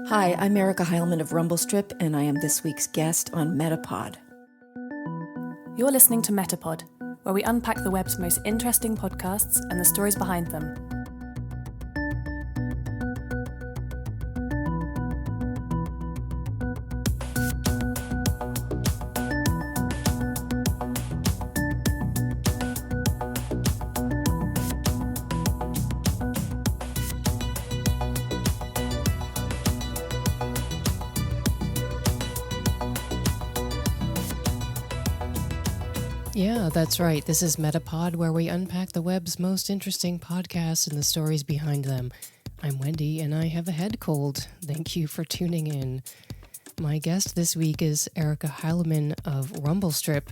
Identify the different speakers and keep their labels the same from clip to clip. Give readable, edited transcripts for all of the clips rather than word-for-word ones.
Speaker 1: Hi, I'm Erica Heilman of Rumblestrip, and I am this week's guest on MetaPod.
Speaker 2: You're listening to MetaPod, where we unpack the web's most interesting podcasts and the stories behind them.
Speaker 3: Yeah, that's right. This is MetaPod, where we unpack the web's most interesting podcasts and the stories behind them. I'm Wendy, and I have a head cold. Thank you for tuning in. My guest this week is Erica Heilman of Rumblestrip.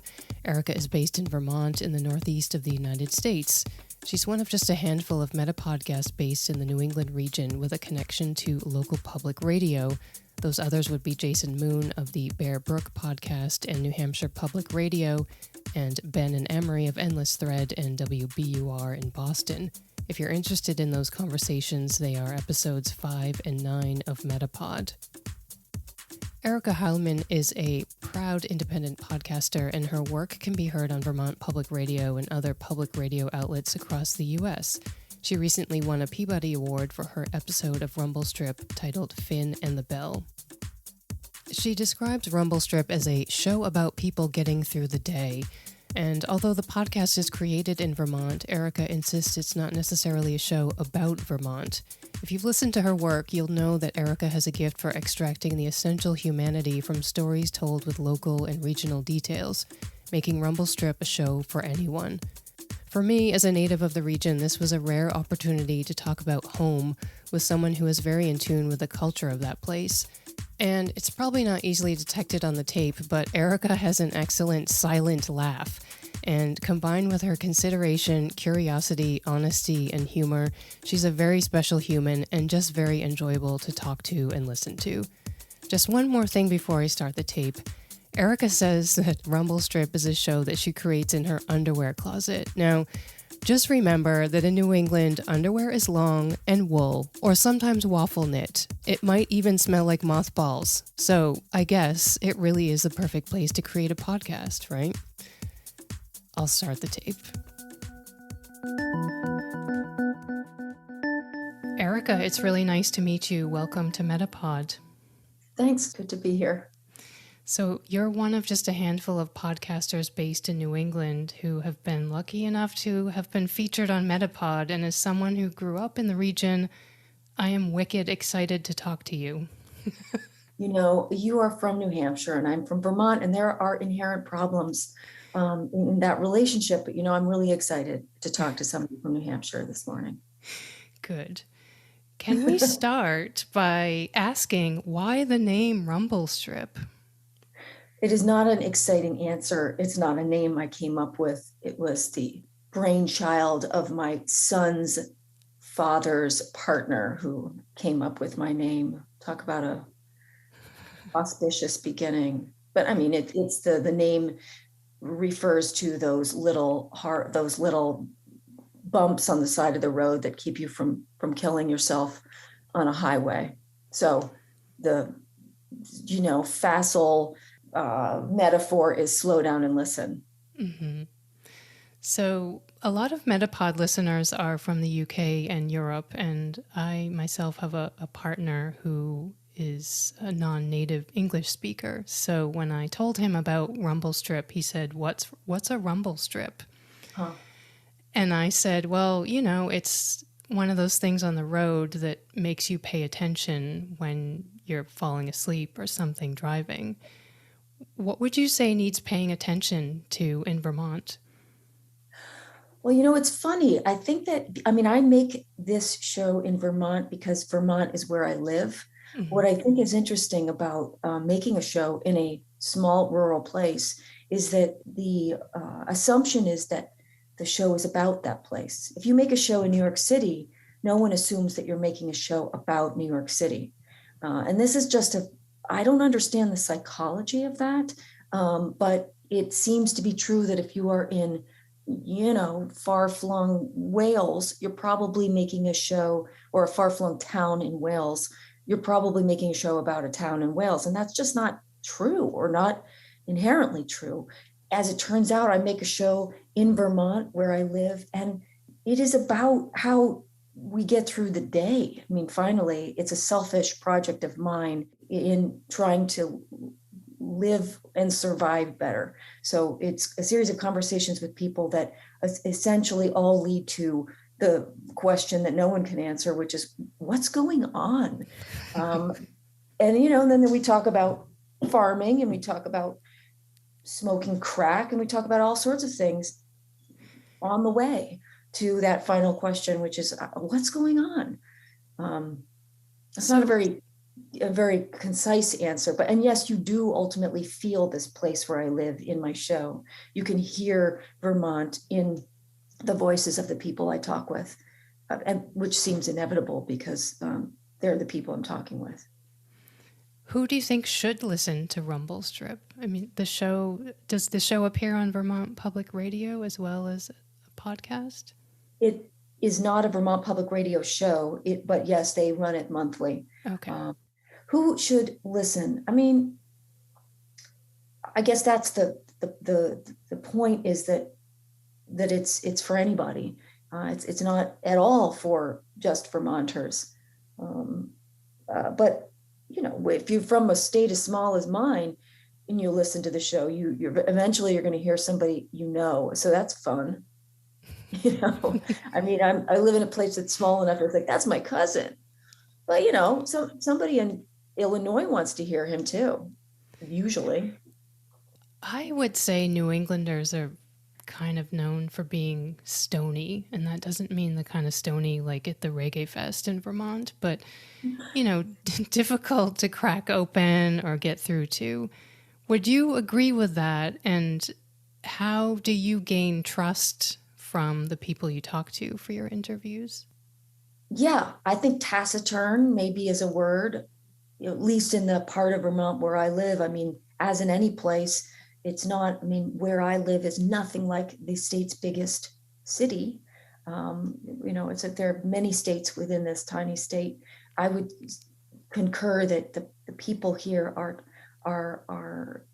Speaker 3: Erica is based in Vermont in the northeast of the United States. She's one of just a handful of MetaPod guests based in the New England region with a connection to local public radio. Those others would be Jason Moon of the Bear Brook podcast and New Hampshire Public Radio, and Ben and Emery of Endless Thread and WBUR in Boston. If you're interested in those conversations, they are episodes 5 and 9 of MetaPod. Erica Heilman is a proud independent podcaster, and her work can be heard on Vermont Public Radio and other public radio outlets across the U.S. She recently won a Peabody Award for her episode of Rumblestrip titled Finn and the Bell. She describes Rumblestrip as a show about people getting through the day. And although the podcast is created in Vermont, Erica insists it's not necessarily a show about Vermont. If you've listened to her work, you'll know that Erica has a gift for extracting the essential humanity from stories told with local and regional details, making Rumblestrip a show for anyone. For me, as a native of the region, this was a rare opportunity to talk about home with someone who is very in tune with the culture of that place. And it's probably not easily detected on the tape, but Erica has an excellent silent laugh. And combined with her consideration, curiosity, honesty, and humor, she's a very special human and just very enjoyable to talk to and listen to. Just one more thing before I start the tape. Erica says that Rumblestrip is a show that she creates in her underwear closet. Now, just remember that in New England, underwear is long and wool, or sometimes waffle knit. It might even smell like mothballs. So I guess it really is the perfect place to create a podcast, right? I'll start the tape. Erica, it's really nice to meet you. Welcome to MetaPod.
Speaker 1: Thanks. Good to be here.
Speaker 3: So you're one of just a handful of podcasters based in New England who have been lucky enough to have been featured on MetaPod, and as someone who grew up in the region, I am wicked excited to talk to you.
Speaker 1: You know, you are from New Hampshire and I'm from Vermont, and there are inherent problems in that relationship. But, I'm really excited to talk to somebody from New Hampshire this morning.
Speaker 3: Good. Can we start by asking why the name Rumblestrip?
Speaker 1: It is not an exciting answer. It's not a name I came up with. It was the brainchild of my son's father's partner who came up with my name. Talk about a auspicious beginning. But I mean, it's the name refers to those little bumps on the side of the road that keep you from killing yourself on a highway. So the facile metaphor is slow down and listen.
Speaker 3: Mm-hmm. So a lot of MetaPod listeners are from the UK and Europe, and I myself have a partner who is a non-native English speaker. So when I told him about Rumblestrip, he said, what's a Rumblestrip?
Speaker 1: Huh.
Speaker 3: And I said, well, it's one of those things on the road that makes you pay attention when you're falling asleep or something driving. What would you say needs paying attention to in Vermont?
Speaker 1: Well, it's funny. I think I make this show in Vermont because Vermont is where I live. Mm-hmm. What I think is interesting about making a show in a small rural place is that the assumption is that the show is about that place. If you make a show in New York City, no one assumes that you're making a show about New York City. And this is just I don't understand the psychology of that, but it seems to be true that if you are in, far-flung Wales, you're probably making a show, or a far-flung town in Wales, you're probably making a show about a town in Wales. And that's just not true, or not inherently true. As it turns out, I make a show in Vermont where I live, and it is about how we get through the day. I mean, finally, it's a selfish project of mine in trying to live and survive better. So it's a series of conversations with people that essentially all lead to the question that no one can answer, which is what's going on? And, and then we talk about farming, and we talk about smoking crack, and we talk about all sorts of things on the way to that final question, which is what's going on? It's not a very concise answer, but, and yes, you do ultimately feel this place where I live in my show. You can hear Vermont in the voices of the people I talk with, and which seems inevitable because they're the people I'm talking with.
Speaker 3: Who do you think should listen to Rumble Strip? I mean, does the show appear on Vermont Public Radio as well as a podcast?
Speaker 1: It is not a Vermont Public Radio show, but yes, they run it monthly.
Speaker 3: Okay.
Speaker 1: Who should listen? I mean, I guess that's the point, is that it's for anybody. It's not at all for just Vermonters. But if you're from a state as small as mine and you listen to the show, you're eventually going to hear somebody so that's fun. I mean, I live in a place that's small enough. It's like, that's my cousin. But so somebody in Illinois wants to hear him too, usually.
Speaker 3: I would say New Englanders are kind of known for being stony, and that doesn't mean the kind of stony like at the Reggae Fest in Vermont, but difficult to crack open or get through to. Would you agree with that? And how do you gain trust from the people you talk to for your interviews?
Speaker 1: Yeah, I think taciturn maybe is a word, at least in the part of Vermont where I live. I mean, as in any place, it's not, where I live is nothing like the state's biggest city. It's that there are many states within this tiny state. I would concur that the people here are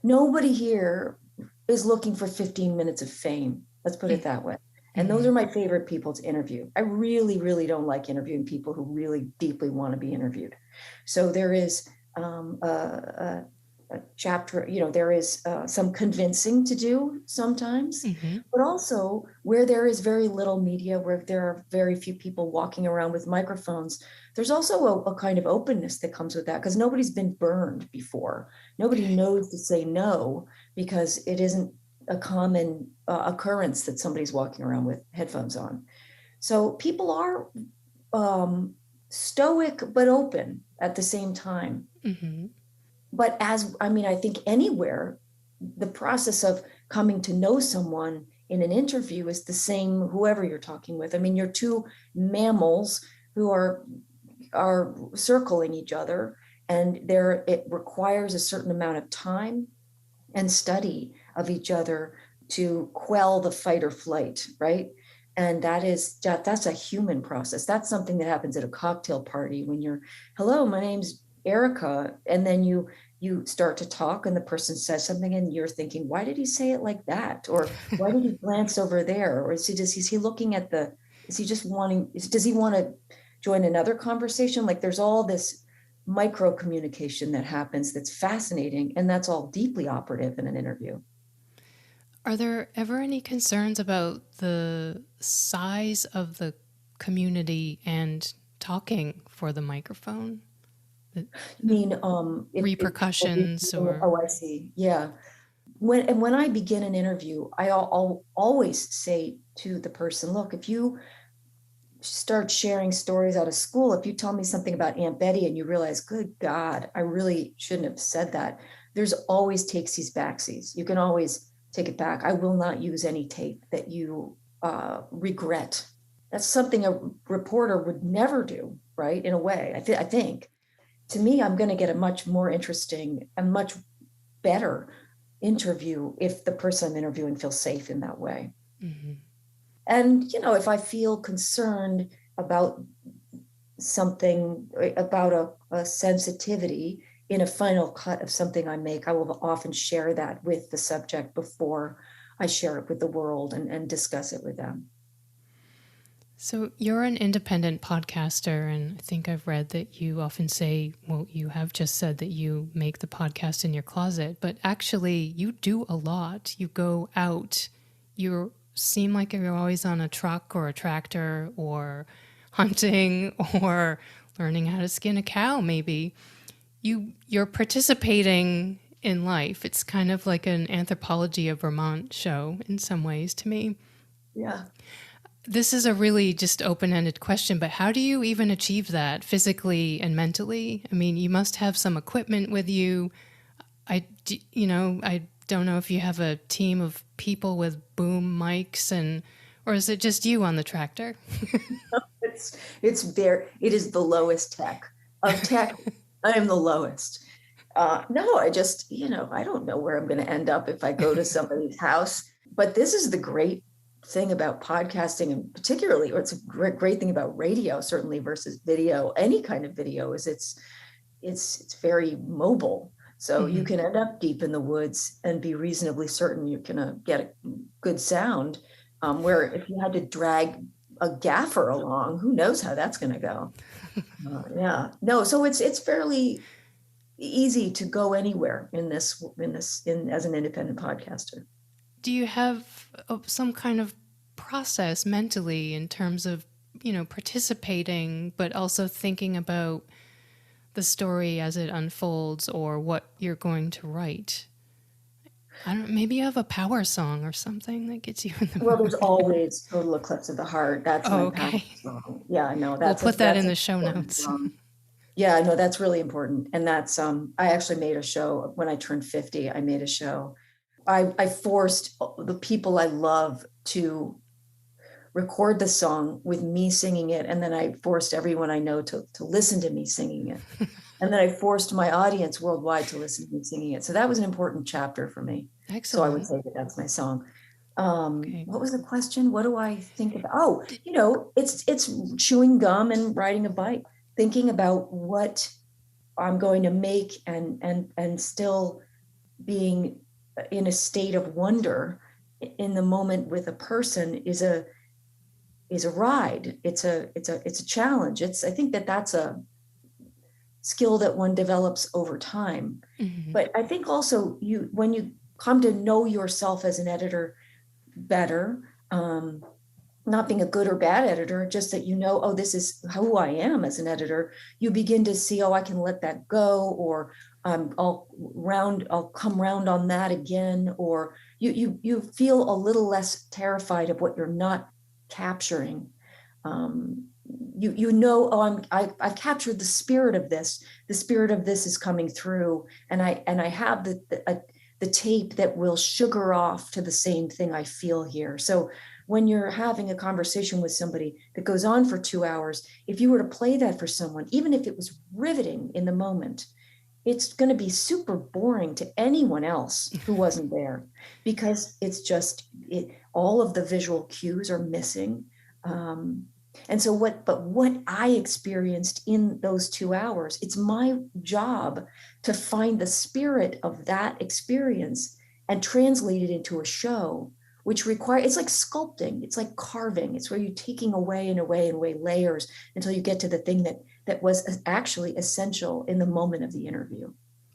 Speaker 1: nobody here is looking for 15 minutes of fame. Let's put it that way. And those are my favorite people to interview. I really, really don't like interviewing people who really deeply want to be interviewed. So there is a chapter, there is some convincing to do sometimes, but also where there is very little media, where there are very few people walking around with microphones, there's also a kind of openness that comes with that, because nobody's been burned before. Nobody knows to say no, because it isn't a common occurrence that somebody's walking around with headphones on. So people are stoic but open at the same time. But I think anywhere, the process of coming to know someone in an interview is the same, whoever you're talking with. I mean, you're two mammals who are circling each other, and it requires a certain amount of time and study of each other to quell the fight or flight, right? And that's a human process. That's something that happens at a cocktail party when you're, hello, my name's Erica, and then you start to talk and the person says something and you're thinking, why did he say it like that? Or why did he glance over there? Or is he looking at does he want to join another conversation? Like, there's all this micro communication that happens that's fascinating, and that's all deeply operative in an interview.
Speaker 3: Are there ever any concerns about the size of the community and talking for the microphone?
Speaker 1: I mean,
Speaker 3: repercussions
Speaker 1: I see. Yeah. When I begin an interview, I'll always say to the person, look, if you start sharing stories out of school, if you tell me something about Aunt Betty and you realize, good God, I really shouldn't have said that, there's always takesies, backsies. You can always take it back. I will not use any tape that you regret. That's something a reporter would never do, right? In a way, I think. To me, I'm going to get a much more interesting and much better interview if the person I'm interviewing feels safe in that way. And, if I feel concerned about something about a sensitivity in a final cut of something I make, I will often share that with the subject before I share it with the world and discuss it with them.
Speaker 3: So you're an independent podcaster, and I think I've read that you often say, well, you have just said that you make the podcast in your closet, but actually you do a lot. You go out, you seem like you're always on a truck or a tractor or hunting or learning how to skin a cow, maybe. You're participating in life. It's kind of like an Anthropology of Vermont show in some ways to me.
Speaker 1: Yeah.
Speaker 3: This is a really just open-ended question, but how do you even achieve that physically and mentally? I mean, you must have some equipment with you. I don't know if you have a team of people with boom mics or is it just you on the tractor?
Speaker 1: It is the lowest tech of tech. I am the lowest. No, I just, I don't know where I'm going to end up if I go to somebody's house, but this is the great thing about podcasting, and particularly, or it's a great thing about radio, certainly versus video, any kind of video, is it's very mobile. So you can end up deep in the woods and be reasonably certain you're going to get a good sound, where if you had to drag a gaffer along, who knows how that's going to go. So it's fairly easy to go anywhere in this as an independent podcaster.
Speaker 3: Do you have some kind of process mentally in terms of, participating, but also thinking about the story as it unfolds or what you're going to write? Maybe you have a power song or something that gets you in the
Speaker 1: Well, there's always Total Eclipse of the Heart. That's my power song. Yeah, I know.
Speaker 3: We'll put that in the show notes.
Speaker 1: Yeah, I know, that's really important. And that's, I actually made a show when I turned 50. I made a show. I forced the people I love to record the song with me singing it. And then I forced everyone I know to listen to me singing it. And then I forced my audience worldwide to listen to me singing it. So that was an important chapter for me.
Speaker 3: Excellent.
Speaker 1: So I would say that that's my song. What was the question? What do I think about? Oh, it's chewing gum and riding a bike, thinking about what I'm going to make and still being in a state of wonder in the moment with a person is a ride. It's a challenge. I think that's a skill that one develops over time. Mm-hmm. But I think also when you come to know yourself as an editor better, not being a good or bad editor, just that this is who I am as an editor, you begin to see, I can let that go, or I'll come round on that again, or you feel a little less terrified of what you're not capturing. I've captured the spirit of this. The spirit of this is coming through, and I have the tape that will sugar off to the same thing I feel here. So when you're having a conversation with somebody that goes on for 2 hours, if you were to play that for someone, even if it was riveting in the moment, it's going to be super boring to anyone else who wasn't there, because it's just all of the visual cues are missing. And so what I experienced in those 2 hours, it's my job to find the spirit of that experience and translate it into a show, which it's like sculpting, it's like carving. It's where you're taking away and away and away layers until you get to the thing that was actually essential in the moment of the interview.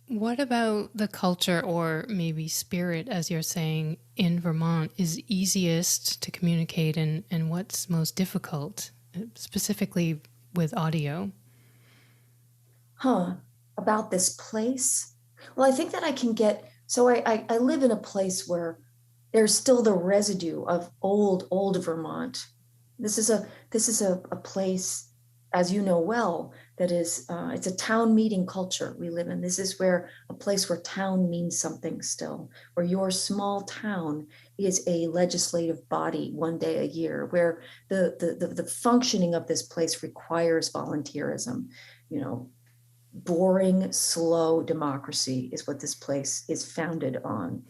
Speaker 3: What about the culture, or maybe spirit, as you're saying, in Vermont is easiest to communicate, and what's most difficult, specifically with audio?
Speaker 1: About this place? Well, I think that I can I live in a place where there's still the residue of old Vermont. This is a place, as you know well, that is, it's a town meeting culture we live in. This is a place where town means something still, where your small town is a legislative body one day a year, where the functioning of this place requires volunteerism. Boring, slow democracy is what this place is founded on.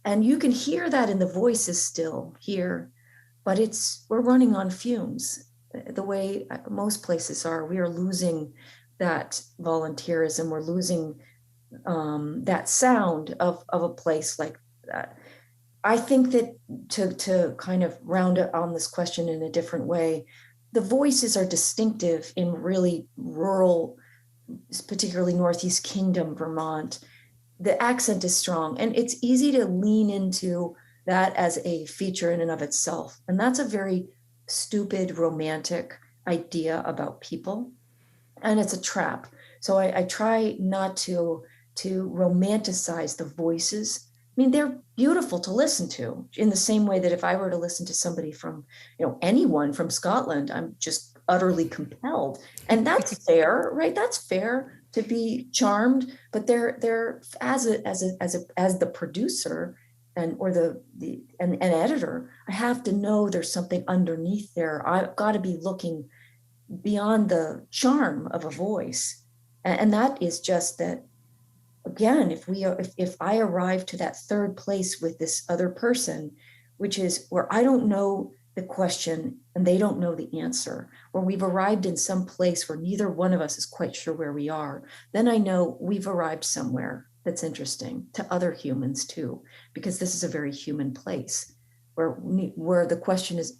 Speaker 1: And you can hear that in the voices still here, but we're running on fumes. the way most places are. We are losing that volunteerism. We're losing that sound of a place like that. I think that to kind of round it on this question in a different way, the voices are distinctive in really rural, particularly Northeast Kingdom, Vermont. The accent is strong, and it's easy to lean into that as a feature in and of itself. And that's a very stupid, romantic idea about people, and it's a trap. So I try not to romanticize the voices. I mean, they're beautiful to listen to in the same way that if I were to listen to somebody from, anyone from Scotland, I'm just utterly compelled. And that's fair, right? That's fair to be charmed, but they're as the producer and or an editor, I have to know there's something underneath there. I've got to be looking beyond the charm of a voice. And that is just that, again, if I arrive to that third place with this other person, which is where I don't know the question and they don't know the answer, or we've arrived in some place where neither one of us is quite sure where we are, then I know we've arrived somewhere that's interesting to other humans too, because this is a very human place where the question is,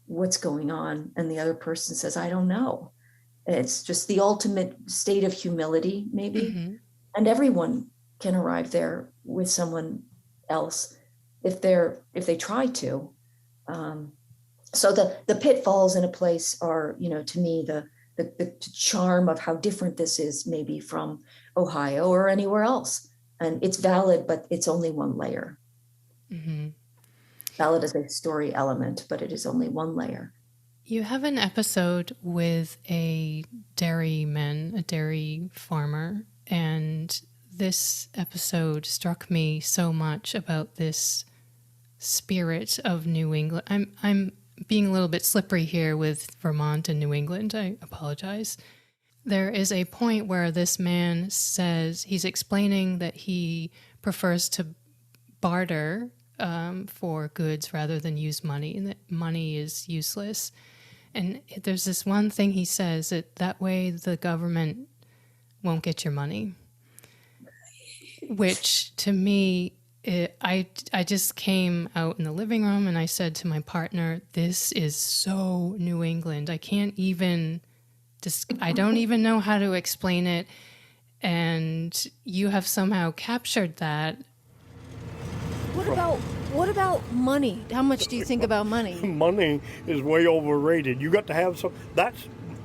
Speaker 1: what's going on? And the other person says, I don't know. It's just the ultimate state of humility, maybe.
Speaker 3: Mm-hmm.
Speaker 1: And everyone can arrive there with someone else if they try to. So the pitfalls in a place are, to me, the charm of how different this is maybe from Ohio or anywhere else. And it's valid, but it's only one layer.
Speaker 3: Mm-hmm.
Speaker 1: Valid as a story element, but it is only one layer.
Speaker 3: You have an episode with a dairy farmer, and this episode struck me so much about this spirit of New England. I'm being a little bit slippery here with Vermont and New England. I apologize. There is a point where this man says he's explaining that he prefers to barter for goods rather than use money, and that money is useless. And there's this one thing he says, that way the government won't get your money, which to me, I just came out in the living room and I said to my partner, this is so New England. I don't even know how to explain it. And you have somehow captured that.
Speaker 4: What about money? How much do you think about money?
Speaker 5: Money is way overrated. You got to have some.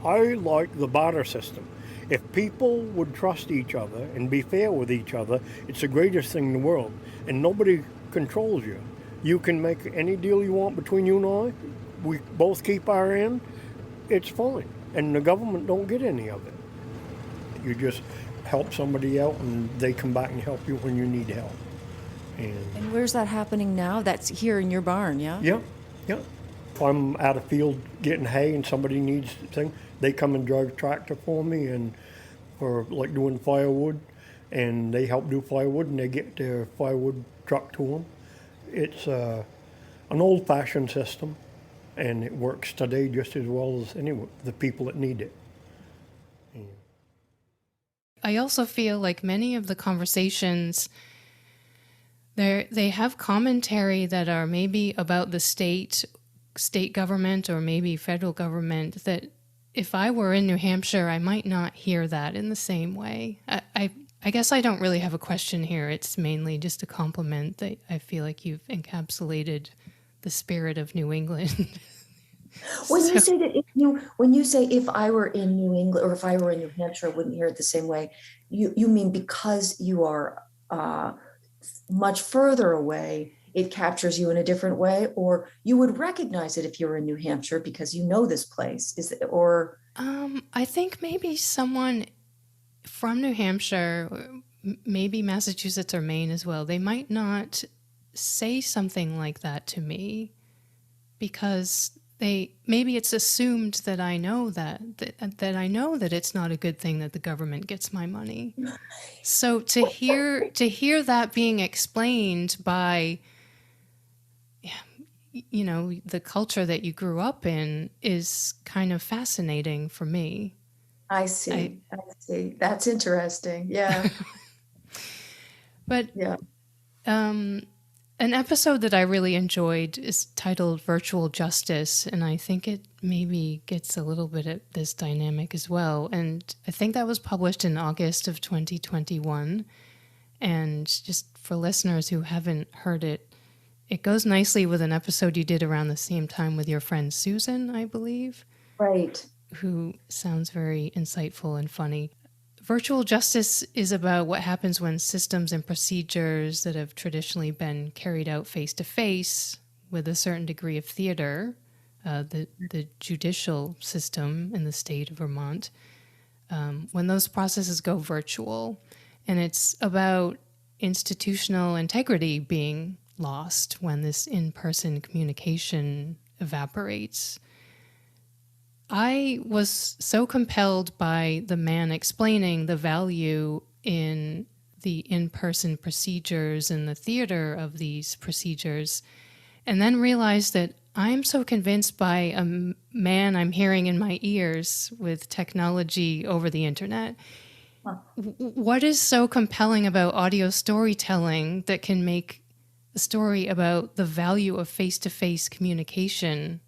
Speaker 5: I like the barter system. If people would trust each other and be fair with each other, it's the greatest thing in the world. And nobody controls you. You can make any deal you want between you and I. We both keep our end. It's fine. And the government don't get any of it. You just help somebody out and they come back and help you when you need help.
Speaker 4: And where's that happening now? That's here in your barn, yeah?
Speaker 5: Yeah. If I'm out of field getting hay and somebody needs a thing, they come and drive a tractor for me and for like doing firewood, and they help do firewood and they get their firewood trucked to them. It's an old-fashioned system, and it works today just as well as the people that need it.
Speaker 3: I also feel like many of the conversations, they have commentary that are maybe about the state government or maybe federal government, that if I were in New Hampshire, I might not hear that in the same way. I guess I don't really have a question here. It's mainly just a compliment that I feel like you've encapsulated the spirit of New England.
Speaker 1: When you say if I were in New England or if I were in New Hampshire, I wouldn't hear it the same way. You mean because you are much further away, it captures you in a different way, or you would recognize it if you were in New Hampshire because you know this place?
Speaker 3: I think maybe someone from New Hampshire, maybe Massachusetts or Maine as well, they might not say something like that to me because maybe it's assumed that I know that I know that it's not a good thing that the government gets my money. So to hear that being explained by, the culture that you grew up in is kind of fascinating for me.
Speaker 1: I see. I see. That's interesting. Yeah.
Speaker 3: But
Speaker 1: Yeah.
Speaker 3: an episode that I really enjoyed is titled Virtual Justice, and I think it maybe gets a little bit at this dynamic as well. And I think that was published in August of 2021. And just for listeners who haven't heard it, it goes nicely with an episode you did around the same time with your friend Susan, I believe.
Speaker 1: Right.
Speaker 3: Who sounds very insightful and funny. Virtual justice is about what happens when systems and procedures that have traditionally been carried out face-to-face with a certain degree of theater, the judicial system in the state of Vermont, when those processes go virtual. And it's about institutional integrity being lost when this in-person communication evaporates. I was so compelled by the man explaining the value in the in-person procedures and the theater of these procedures, and then realized that I'm so convinced by a man I'm hearing in my ears with technology over the internet. Huh. What is so compelling about audio storytelling that can make a story about the value of face-to-face communication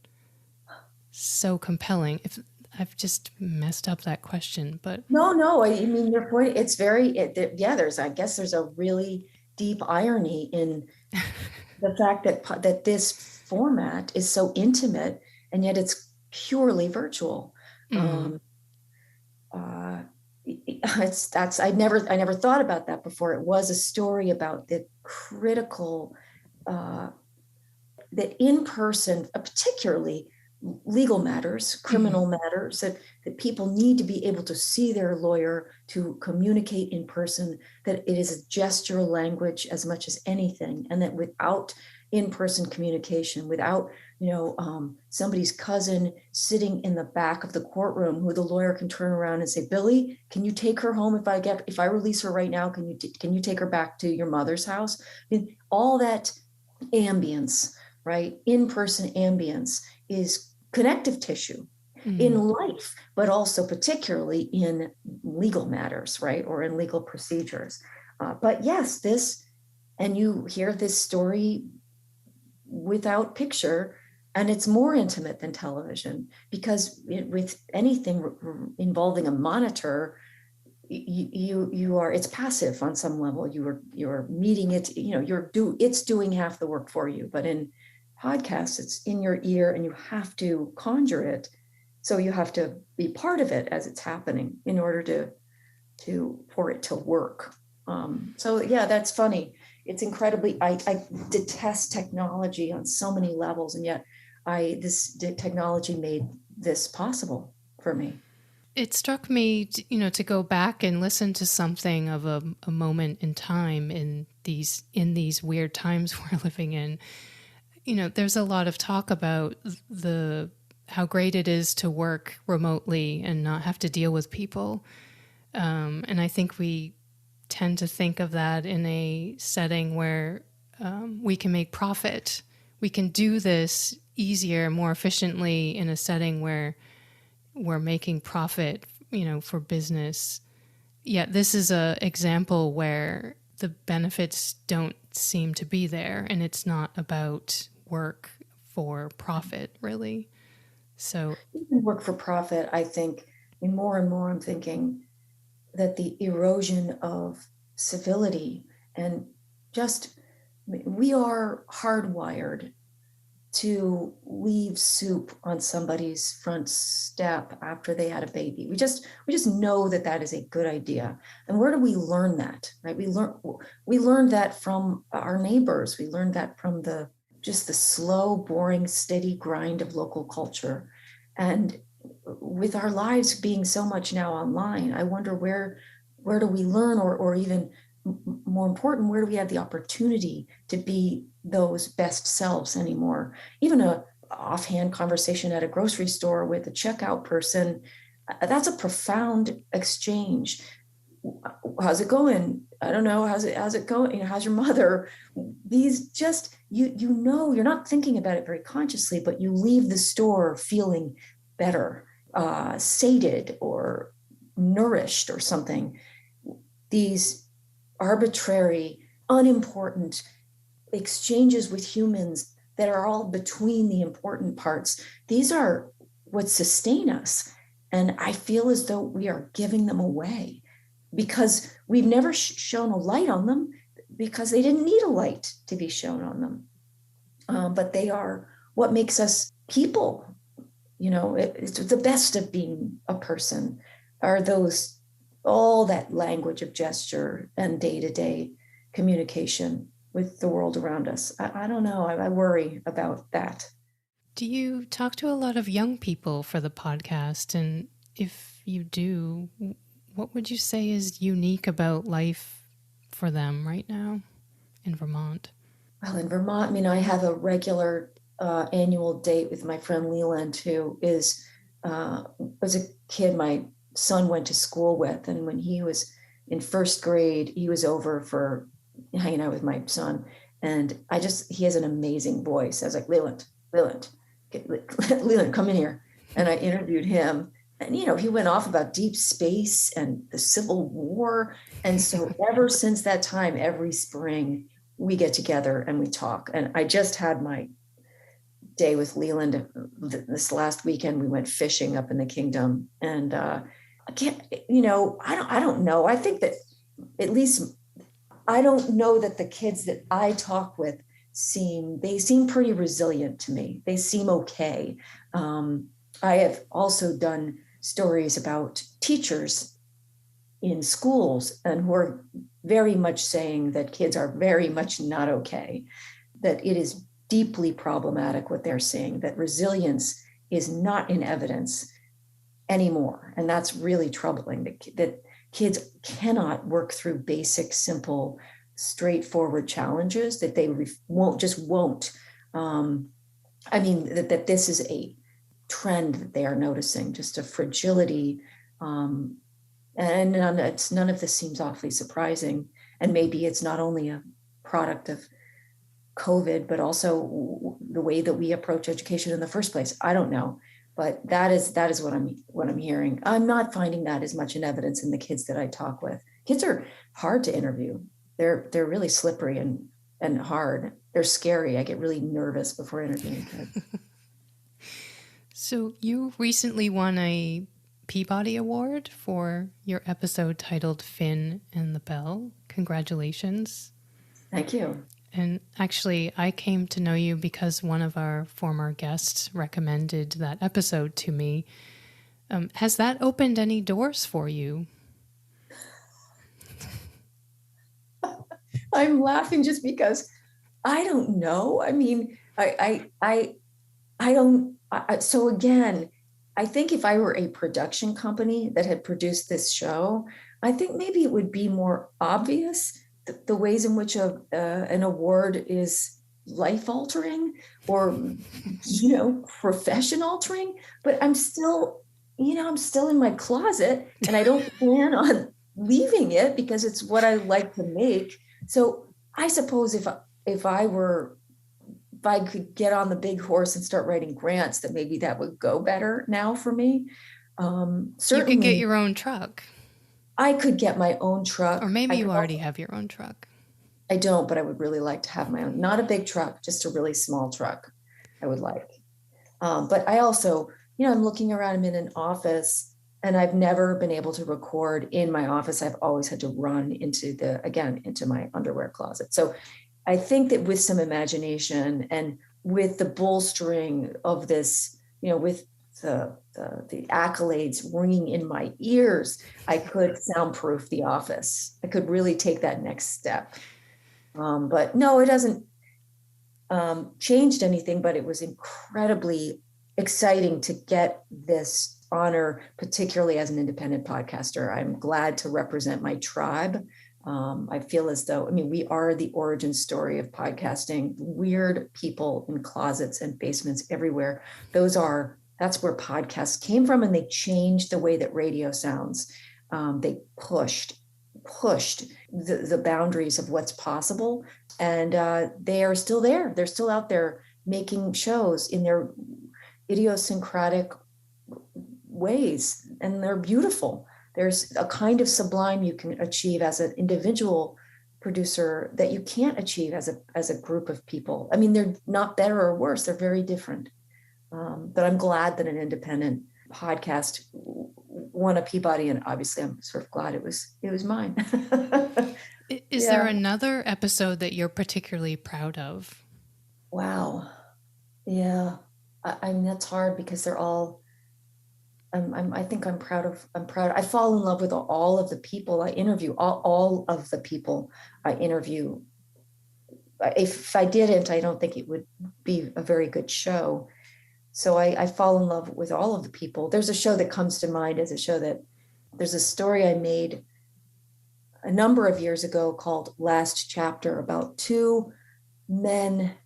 Speaker 3: so compelling? If I've just messed up that question, but
Speaker 1: no, I mean, your point, it's very, I guess there's a really deep irony in the fact that this format is so intimate and yet it's purely virtual. Mm-hmm. I never thought about that before. It was a story about the critical, that in person, particularly legal matters, criminal matters, that people need to be able to see their lawyer, to communicate in person, that it is a gestural language as much as anything, and that without in-person communication, without somebody's cousin sitting in the back of the courtroom who the lawyer can turn around and say, Billy, can you take her home if I release her right now? Can you take her back to your mother's house? I mean, all that ambience, right? In-person ambience is connective tissue in life, but also particularly in legal matters, right? Or in legal procedures. But yes, and you hear this story without picture, and it's more intimate than television, because with anything involving a monitor, it's passive on some level. You're meeting it, it's doing half the work for you. But in podcasts, it's in your ear and you have to conjure it. So you have to be part of it as it's happening in order for it to work. So yeah, that's funny. It's incredibly, I detest technology on so many levels, and yet this technology made this possible for me.
Speaker 3: It struck me, to go back and listen to something of a moment in time in these weird times we're living in. There's a lot of talk about how great it is to work remotely and not have to deal with people. And I think we tend to think of that in a setting where we can make profit. We can do this easier, more efficiently in a setting where we're making profit, for business. Yet this is an example where the benefits don't seem to be there, and it's not about work for profit, really. So
Speaker 1: work for profit, I think, more and more I'm thinking that the erosion of civility and we are hardwired to leave soup on somebody's front step after they had a baby. We just know that is a good idea. And where do we learn that? Right? We learned that from our neighbors. We learned that from the slow, boring, steady grind of local culture. And with our lives being so much now online, I wonder where do we learn, or even more important, where do we have the opportunity to be those best selves anymore? Even a offhand conversation at a grocery store with a checkout person, that's a profound exchange. How's it going? I don't know. How's it going? How's your mother? These just you know, you're not thinking about it very consciously, but you leave the store feeling better, sated or nourished or something. These arbitrary, unimportant exchanges with humans that are all between the important parts, these are what sustain us. And I feel as though we are giving them away because we've never shone a light on them, because they didn't need a light to be shown on them. But they are what makes us people. You know, it's the best of being a person are those, all that language of gesture and day-to-day communication with the world around us. I don't know. I worry about that.
Speaker 3: Do you talk to a lot of young people for the podcast? And if you do, what would you say is unique about life for them right now in Vermont?
Speaker 1: Well, in Vermont, I mean, I have a regular annual date with my friend Leland, who was a kid my son went to school with. And when he was in first grade, he was over for hanging out with my son. And he has an amazing voice. I was like, Leland, come in here. And I interviewed him. And, you know, he went off about deep space and the Civil War. And so ever since that time, every spring, we get together and we talk. And I just had my day with Leland this last weekend. We went fishing up in the Kingdom. And I don't know. I think that at least I don't know that the kids that I talk with seem pretty resilient to me. They seem okay. I have also done stories about teachers in schools and who are very much saying that kids are very much not okay, that it is deeply problematic what they're seeing, that resilience is not in evidence anymore. And that's really troubling, that kids cannot work through basic, simple, straightforward challenges, that they won't. I mean, that this is a trend that they are noticing, just a fragility. And none of this seems awfully surprising. And maybe it's not only a product of COVID, but also the way that we approach education in the first place. I don't know, but that is what I'm hearing. I'm not finding that as much in evidence in the kids that I talk with. Kids are hard to interview. They're really slippery and hard. They're scary. I get really nervous before interviewing kids.
Speaker 3: So you recently won a Peabody Award for your episode titled Finn and the Bell. Congratulations.
Speaker 1: Thank you.
Speaker 3: And actually, I came to know you because one of our former guests recommended that episode to me. Has that opened any doors for you?
Speaker 1: I'm laughing just because I don't know. I mean, I don't. So again, I think if I were a production company that had produced this show, I think maybe it would be more obvious the ways in which an award is life-altering or, profession-altering. But I'm still in my closet, and I don't plan on leaving it because it's what I like to make. So I suppose if I could get on the big horse and start writing grants, that maybe that would go better now for me. Certainly,
Speaker 3: you could get your own truck.
Speaker 1: I could get my own truck.
Speaker 3: Or maybe you already have your own truck.
Speaker 1: I don't, but I would really like to have my own, not a big truck, just a really small truck I would like. But I also, I'm looking around, I'm in an office, and I've never been able to record in my office. I've always had to run into my underwear closet. So I think that with some imagination and with the bolstering of this, with the accolades ringing in my ears, I could soundproof the office. I could really take that next step. But no, it hasn't changed anything, but it was incredibly exciting to get this honor, particularly as an independent podcaster. I'm glad to represent my tribe. I feel as though, we are the origin story of podcasting. Weird people in closets and basements everywhere. That's where podcasts came from, and they changed the way that radio sounds. They pushed pushed the boundaries of what's possible. And they are still there. They're still out there making shows in their idiosyncratic ways, and they're beautiful. There's a kind of sublime you can achieve as an individual producer that you can't achieve as a group of people. I mean, they're not better or worse. They're very different. But I'm glad that an independent podcast won a Peabody, and obviously I'm sort of glad it was mine.
Speaker 3: Is there another episode that you're particularly proud of?
Speaker 1: Wow. Yeah. I mean, that's hard because they're all, I think I'm proud. I fall in love with all of the people I interview, all of the people I interview. If I didn't, I don't think it would be a very good show. So I fall in love with all of the people. There's a show that comes to mind as a show that there's a story I made a number of years ago called Last Chapter, about two men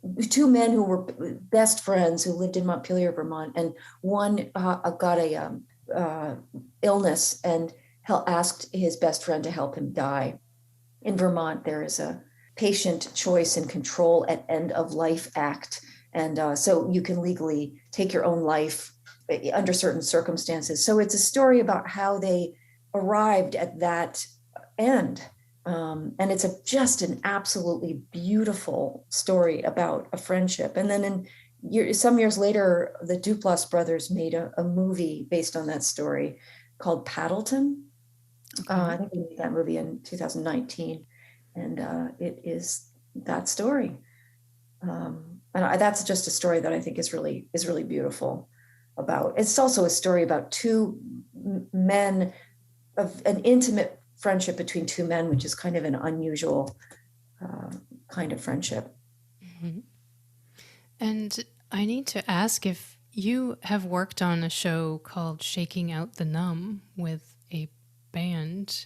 Speaker 1: who were best friends who lived in Montpelier, Vermont, and one got a illness and asked his best friend to help him die. In Vermont, there is a Patient Choice and Control at End of Life Act, and so you can legally take your own life under certain circumstances. So it's a story about how they arrived at that end. And it's just an absolutely beautiful story about a friendship. And then some years later, the Duplass brothers made a movie based on that story called Paddleton.
Speaker 3: Okay.
Speaker 1: I think they made that movie in 2019. And it is that story. And that's just a story that I think is really beautiful about. It's also a story about two men, of an intimate friendship between two men, which is kind of an unusual kind of friendship.
Speaker 3: Mm-hmm. And I need to ask if you have worked on a show called Shaking Out the Numb with a band,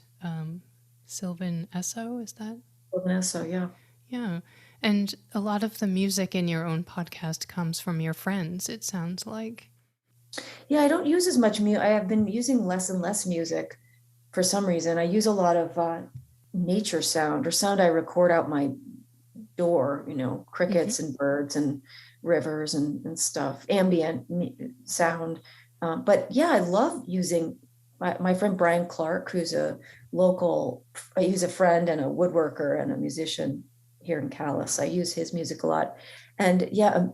Speaker 3: Sylvan Esso, is that?
Speaker 1: Sylvan Esso, yeah.
Speaker 3: Yeah. And a lot of the music in your own podcast comes from your friends, it sounds like.
Speaker 1: Yeah, I don't use as much music. I have been using less and less music for some reason. I use a lot of nature sound, or sound I record out my door, crickets and birds and rivers and stuff, ambient sound. But yeah, I love using my friend Brian Clark, who's he's a friend and a woodworker and a musician here in Calais. I use his music a lot. And yeah,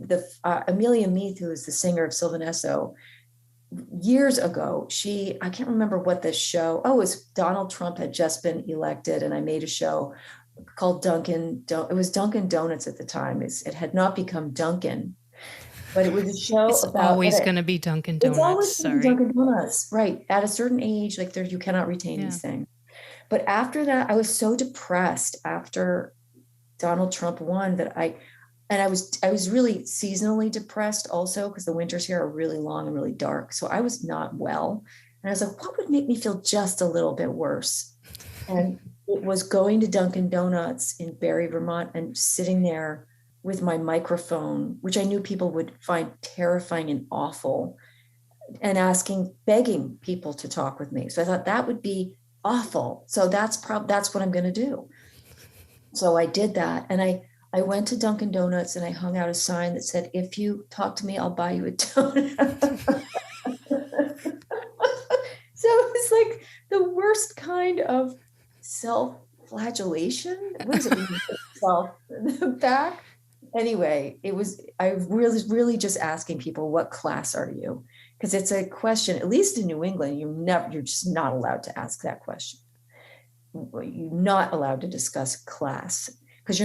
Speaker 1: Amelia Meath, who is the singer of Sylvan Esso, years ago, I can't remember what this show, it was Donald Trump had just been elected, and I made a show called it was Dunkin' Donuts at the time. It had not become Dunkin', but it was a show
Speaker 3: it's
Speaker 1: about...
Speaker 3: always going to be Dunkin' Donuts.
Speaker 1: It's always going to be Dunkin' Donuts, right. At a certain age, you cannot retain these things. But after that, I was so depressed after Donald Trump won that I was really seasonally depressed also, because the winters here are really long and really dark. So I was not well. And I was like, what would make me feel just a little bit worse? And it was going to Dunkin' Donuts in Barrie, Vermont, and sitting there with my microphone, which I knew people would find terrifying and awful, and begging people to talk with me. So I thought that would be awful. So that's what I'm going to do. So I did that. And I went to Dunkin' Donuts and I hung out a sign that said, if you talk to me, I'll buy you a donut. So it was like the worst kind of self-flagellation. What does it mean? Self-back? Anyway, I was really just asking people, what class are you? Because it's a question, at least in New England, you're just not allowed to ask that question. You're not allowed to discuss class, because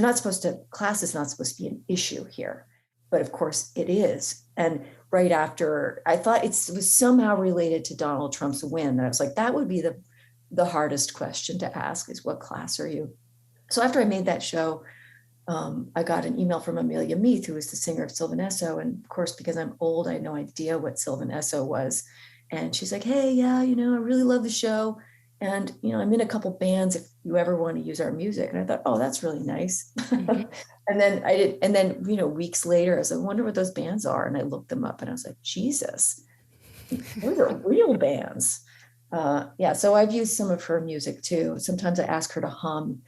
Speaker 1: class is not supposed to be an issue here. But of course it is. And right after, I thought it was somehow related to Donald Trump's win. And I was like, that would be the hardest question to ask, is what class are you? So after I made that show, I got an email from Amelia Meath, who is the singer of Sylvan Esso. And of course, because I'm old, I had no idea what Sylvan Esso was. And she's like, hey, yeah, I really love the show. And, I'm in a couple bands if you ever want to use our music. And I thought, oh, that's really nice. Mm-hmm. And then I did. And then, weeks later, I was like, I wonder what those bands are. And I looked them up and I was like, Jesus, those are real bands. Yeah, so I've used some of her music too. Sometimes I ask her to hum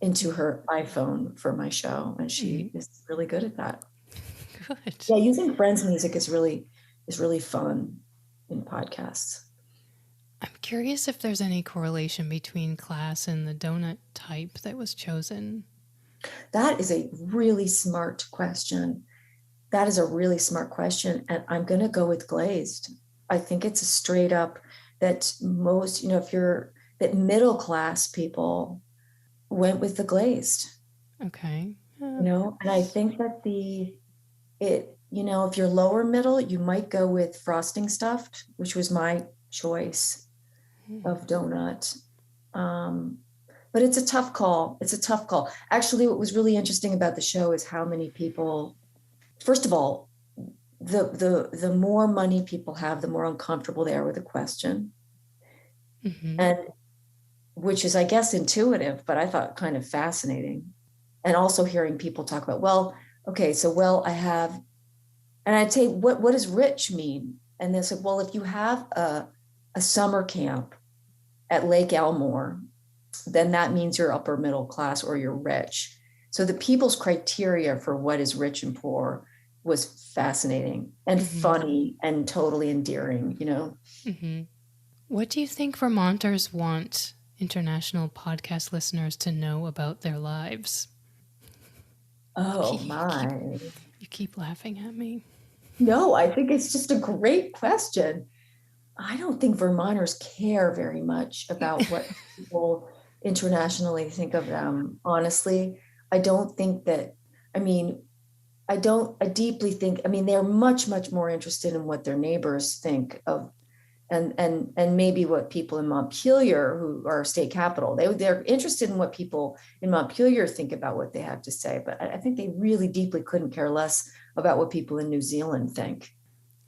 Speaker 1: into her iPhone for my show, and she is really good at that.
Speaker 3: Good.
Speaker 1: Yeah, using friends' music is really fun in podcasts.
Speaker 3: I'm curious if there's any correlation between class and the donut type that was chosen.
Speaker 1: That is a really smart question. That is a really smart question. And I'm going to go with glazed. I think it's a straight up that most, that middle class people went with the glazed.
Speaker 3: Okay.
Speaker 1: And I think that if you're lower middle, you might go with frosting stuffed, which was my choice of donut. But it's a tough call. Actually, what was really interesting about the show is how many people, first of all, the more money people have, the more uncomfortable they are with a question.
Speaker 3: Mm-hmm.
Speaker 1: And which is, I guess, intuitive, but I thought kind of fascinating. And also hearing people talk about, I have, and I'd say, what does rich mean? And they said, well, if you have a summer camp at Lake Elmore, then that means you're upper middle class or you're rich. So the people's criteria for what is rich and poor was fascinating and funny and totally endearing,
Speaker 3: Mm-hmm. What do you think Vermonters want international podcast listeners to know about their lives?
Speaker 1: Oh, my.
Speaker 3: You keep laughing at me.
Speaker 1: No, I think it's just a great question. I don't think Vermonters care very much about what people internationally think of them. Honestly, I don't think that, I deeply think, they're much, much more interested in what their neighbors think of, and maybe what people in Montpelier, who are state capital, they're interested in what people in Montpelier think about what they have to say. But I think they really deeply couldn't care less about what people in New Zealand think.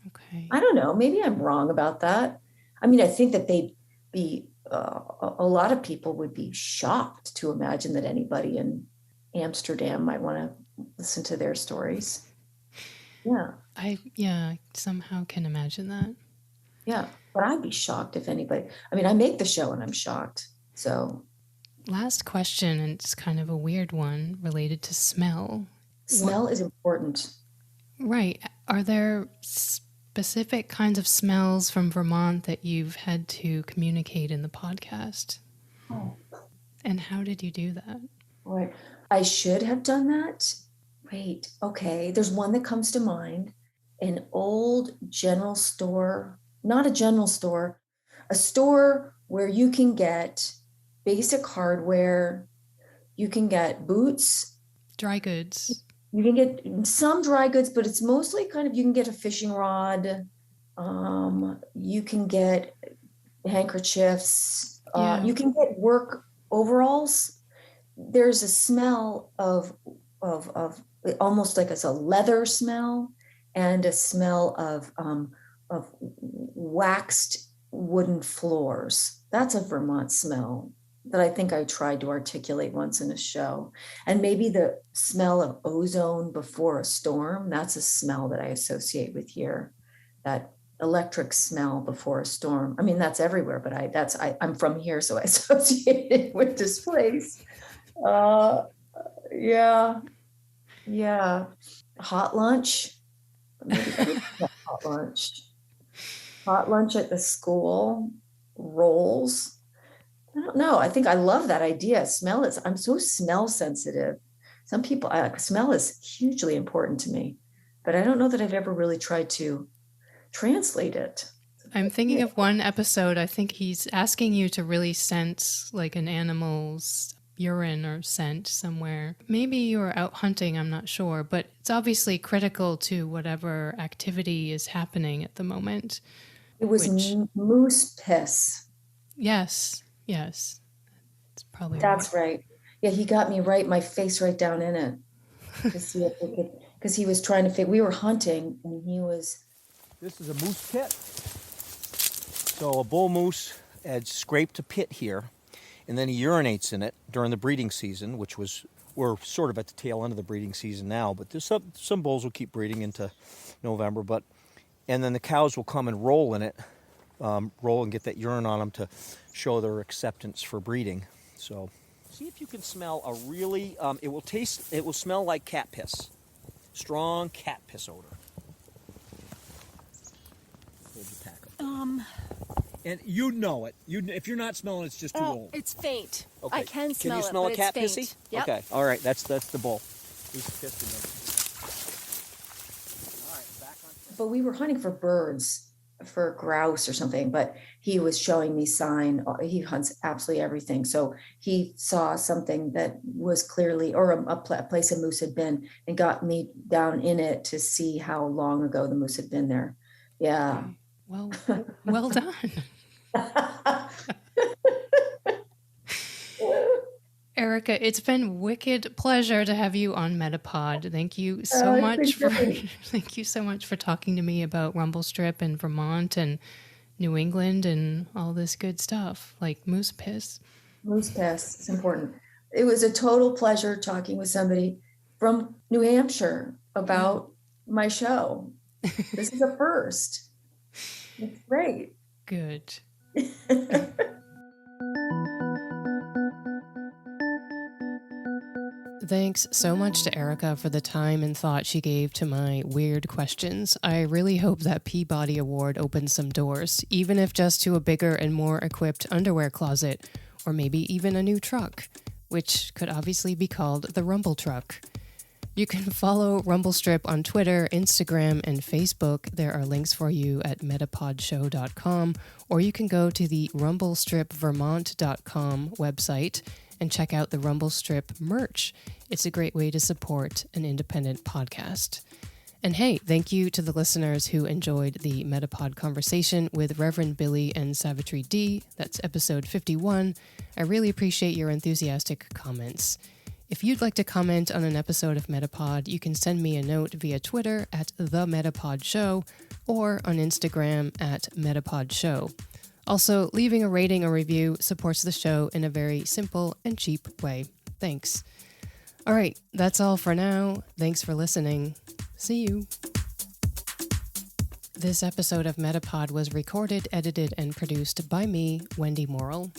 Speaker 3: Okay.
Speaker 1: I don't know. Maybe I'm wrong about that. I think that they'd be, a lot of people would be shocked to imagine that anybody in Amsterdam might want to listen to their stories. Yeah.
Speaker 3: I somehow can imagine that.
Speaker 1: Yeah. But I'd be shocked if anybody, I make the show and I'm shocked. So.
Speaker 3: Last question, and it's kind of a weird one related to smell.
Speaker 1: Smell is important.
Speaker 3: Right. Are there specific kinds of smells from Vermont that you've had to communicate in the podcast?
Speaker 1: Oh.
Speaker 3: And how did you do that?
Speaker 1: Right. I should have done that. Wait, okay. There's one that comes to mind. An old general store, not a general store, a store where you can get basic hardware. You can get boots.
Speaker 3: Dry goods.
Speaker 1: You can get some dry goods, but it's mostly you can get a fishing rod. You can get handkerchiefs. You can get work overalls. There's a smell of almost like it's a leather smell, and a smell of waxed wooden floors. That's a Vermont smell that I think I tried to articulate once in a show. And maybe the smell of ozone before a storm, that's a smell that I associate with here. That electric smell before a storm. That's everywhere, but I'm from here, so I associate it with this place. Yeah. Hot lunch. Hot lunch at the school. Rolls. I don't know. I think I love that idea. I'm so smell sensitive. Some people, smell is hugely important to me, but I don't know that I've ever really tried to translate it.
Speaker 3: I'm thinking of one episode. I think he's asking you to really sense like an animal's urine or scent somewhere. Maybe you were out hunting, I'm not sure, but it's obviously critical to whatever activity is happening at the moment.
Speaker 1: It was moose piss.
Speaker 3: Yes. It's probably
Speaker 1: That's right. Yeah, he got me right, my face right down in it. To see if we could, because he was trying to figure, we were hunting and he was.
Speaker 6: This is a moose pit. So a bull moose had scraped a pit here, and then he urinates in it during the breeding season, we're sort of at the tail end of the breeding season now, but there's some bulls will keep breeding into November, and then the cows will come and roll in it roll and get that urine on them to show their acceptance for breeding. So see if you can smell a really, it will smell like cat piss. Strong cat piss odor. Where'd you pack them? And you know it. If you're not smelling it, it's just too old.
Speaker 4: It's faint.
Speaker 6: Okay.
Speaker 4: I can smell it.
Speaker 6: Can you smell a cat pissy?
Speaker 4: Yep.
Speaker 6: Okay. All right. That's the bull. He's pissed in there. All right. Back on track.
Speaker 1: But we were hunting for birds, for grouse or something, but he was showing me he hunts absolutely everything. So he saw something that was clearly, or a place a moose had been, and got me down in it to see how long ago the moose had been there. Yeah.
Speaker 3: Well done. Erica, it's been wicked pleasure to have you on MetaPod. Thank you so much for talking to me about Rumble Strip and Vermont and New England and all this good stuff, like moose piss.
Speaker 1: Moose piss, it's important. It was a total pleasure talking with somebody from New Hampshire about my show. This is a first. It's great.
Speaker 3: Good. Thanks so much to Erica for the time and thought she gave to my weird questions. I really hope that Peabody Award opens some doors, even if just to a bigger and more equipped underwear closet, or maybe even a new truck, which could obviously be called the Rumble Truck. You can follow Rumble Strip on Twitter, Instagram, and Facebook. There are links for you at metapodshow.com, or you can go to the rumblestripvermont.com website and check out the Rumble Strip merch. It's a great way to support an independent podcast. And hey, thank you to the listeners who enjoyed the MetaPod conversation with Reverend Billy and Savitri D. That's episode 51. I really appreciate your enthusiastic comments. If you'd like to comment on an episode of MetaPod, you can send me a note via Twitter at The MetaPod Show or on Instagram at MetaPod Show. Also, leaving a rating or review supports the show in a very simple and cheap way. Thanks. All right, that's all for now. Thanks for listening. See you. This episode of MetaPod was recorded, edited, and produced by me, Wendy Morrill.